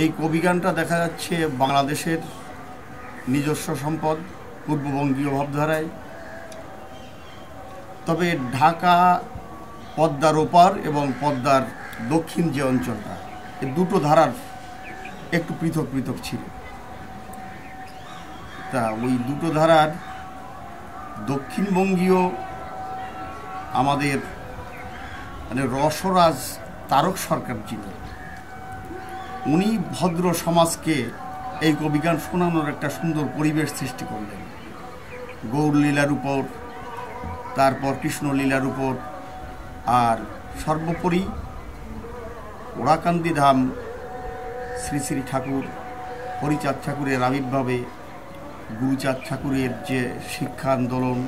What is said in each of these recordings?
এই কবিগানটা দেখা যাচ্ছে বাংলাদেশের নিজস্ব সম্পদ, পূর্ববঙ্গীয় ভাবধারায়। তবে ঢাকা পদ্মার ওপার এবং পদ্মার দক্ষিণ যে অঞ্চলটা, এই দুটো ধারার একটু পৃথক পৃথক ছিল। তা ওই দুটো ধারার দক্ষিণবঙ্গীয় আমাদের মানে রসরাজ তারক সরকার যিনি, উনি ভদ্র সমাজকে এই কবিগান শোনানোর একটা সুন্দর পরিবেশ সৃষ্টি করলেন। গৌরলীলার উপর, তারপর কৃষ্ণলীলার উপর, আর সর্বোপরি ওরাকান্দি ধাম শ্রী শ্রী ঠাকুর হরিচাঁদ ঠাকুরের আবির্ভাবে গুরুচাঁদ ঠাকুরের যে শিক্ষা আন্দোলন,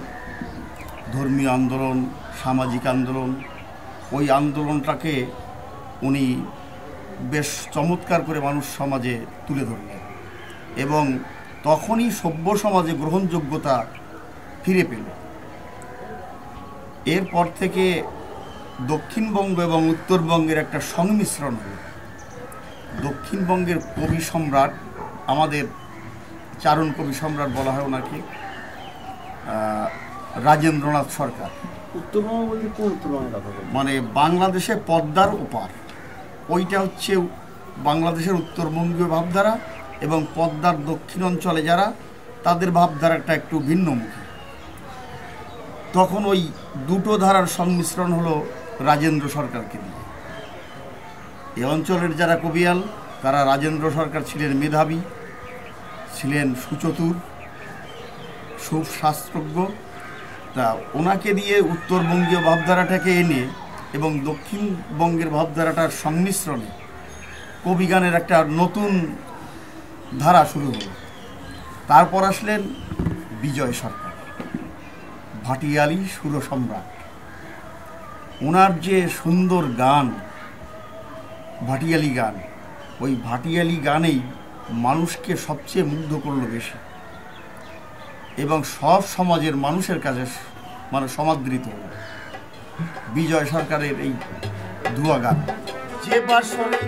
ধর্মীয় আন্দোলন, সামাজিক আন্দোলন, ওই আন্দোলনটাকে উনি বেশ চমৎকার করে মানুষ সমাজে তুলে ধরলেন এবং তখনই সভ্য সমাজে গ্রহণযোগ্যতা ফিরে পেল। এরপর থেকে দক্ষিণবঙ্গ এবং উত্তরবঙ্গের একটা সংমিশ্রণ হল। দক্ষিণবঙ্গের কবি সম্রাট, আমাদের চারণ কবি সম্রাট বলা হয় ওনাকে, রাজেন্দ্রনাথ সরকার। উত্তরবঙ্গ বলতে কোন উত্তরবঙ্গের কথা বলছেন? মানে বাংলাদেশে পদ্মার ওপার, ওইটা হচ্ছে বাংলাদেশের উত্তরবঙ্গীয় ভাবধারা, এবং পদ্মার দক্ষিণ অঞ্চলে যারা, তাদের ভাবধারাটা একটু ভিন্নমুখী। তখন ওই দুটো ধারার সংমিশ্রণ হলো রাজেন্দ্র সরকারকে দিয়ে। এ অঞ্চলের যারা কবিয়াল, তারা রাজেন্দ্র সরকার ছিলেন মেধাবী, ছিলেন সুচতুর, সুশাস্ত্রজ্ঞ। তা ওনাকে দিয়ে উত্তরবঙ্গীয় ভাবধারাটাকে এনে এবং দক্ষিণবঙ্গের ভাবধারাটার সংমিশ্রণে কবিগানের একটা নতুন ধারা শুরু হলো। তারপর আসলেন বিজয় সরকার, ভাটিয়ালি সুর সম্রাট। ওনার যে সুন্দর গান, ভাটিয়ালি গান, ওই ভাটিয়ালি গানেই মানুষকে সবচেয়ে মুগ্ধ করলো বেশি এবং সব সমাজের মানুষের কাছে মানে সমাদৃত হল বিজয় সরকারের এই ধুয়া গান। যে বাসরে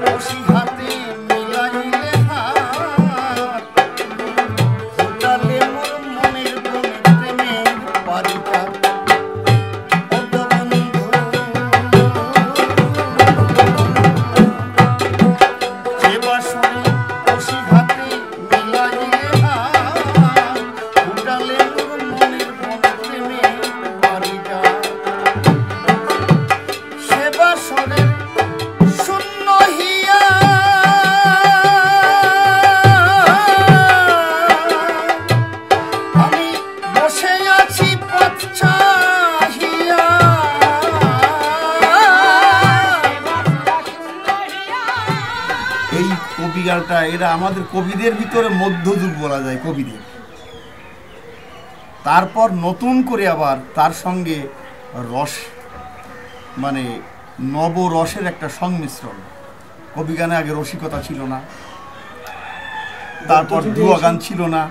বসি হাতে মিলাইলে হাত, ফুটালে মোর মনের বনে প্রেমের বাড়িটা, যে বাসরে বসি হাতে মিলাইলে হাত, ফুটালে মোর মনের বনে প্রেমের বাড়িটা, সে বাসরে শূন্য হিয়া আমি বসে আছি পথ চাহিয়া। এই কবিগানটা এরা আমাদের কবিদের ভিতরে মধ্যযুগ বলা যায় কবিদের। তারপর নতুন করে আবার তার সঙ্গে রস মানে নবরসের একটা সংমিশ্রণ। কবিগানে আগে রসিকতা ছিল না, তারপর ধুয়া গান ছিল না।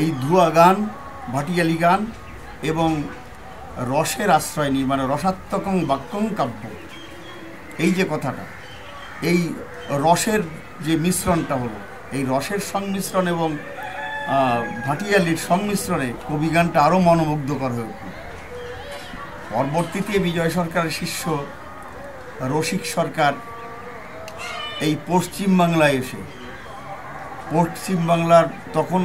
এই ধুয়া গান, ভাটিয়ালি গান এবং রসের আশ্রয় নিয়ে, মানে রসাত্মকং বাক্যং কাব্য, এই যে কথাটা, এই রসের যে মিশ্রণটা হলো, এই রসের সংমিশ্রণ এবং ভাটিয়ালির সংমিশ্রণে কবিগানটা আরও মনোমুগ্ধকর হয়ে উঠল। পরবর্তীতে বিজয় সরকারের শিষ্য রসিক সরকার এই পশ্চিমবাংলায় এসে, পশ্চিমবাংলার তখন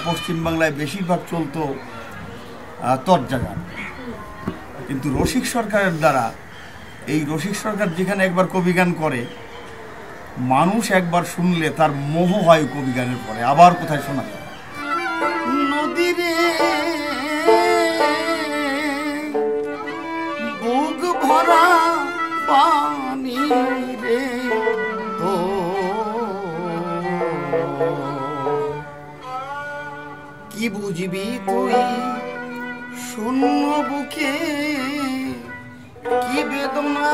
পশ্চিমবাংলায় বেশিরভাগ চলত তরজা গান, কিন্তু রসিক সরকারের দ্বারা, এই রসিক সরকার যেখানে একবার কবিগান করে, মানুষ একবার শুনলে তার মোহ হয় কবিগানের পরে আবার কোথায় শোনা যায়। নদীরে বুক ভরা পানি রে তো কি বুঝবি তুই শূন্য বুকে কি বেদনা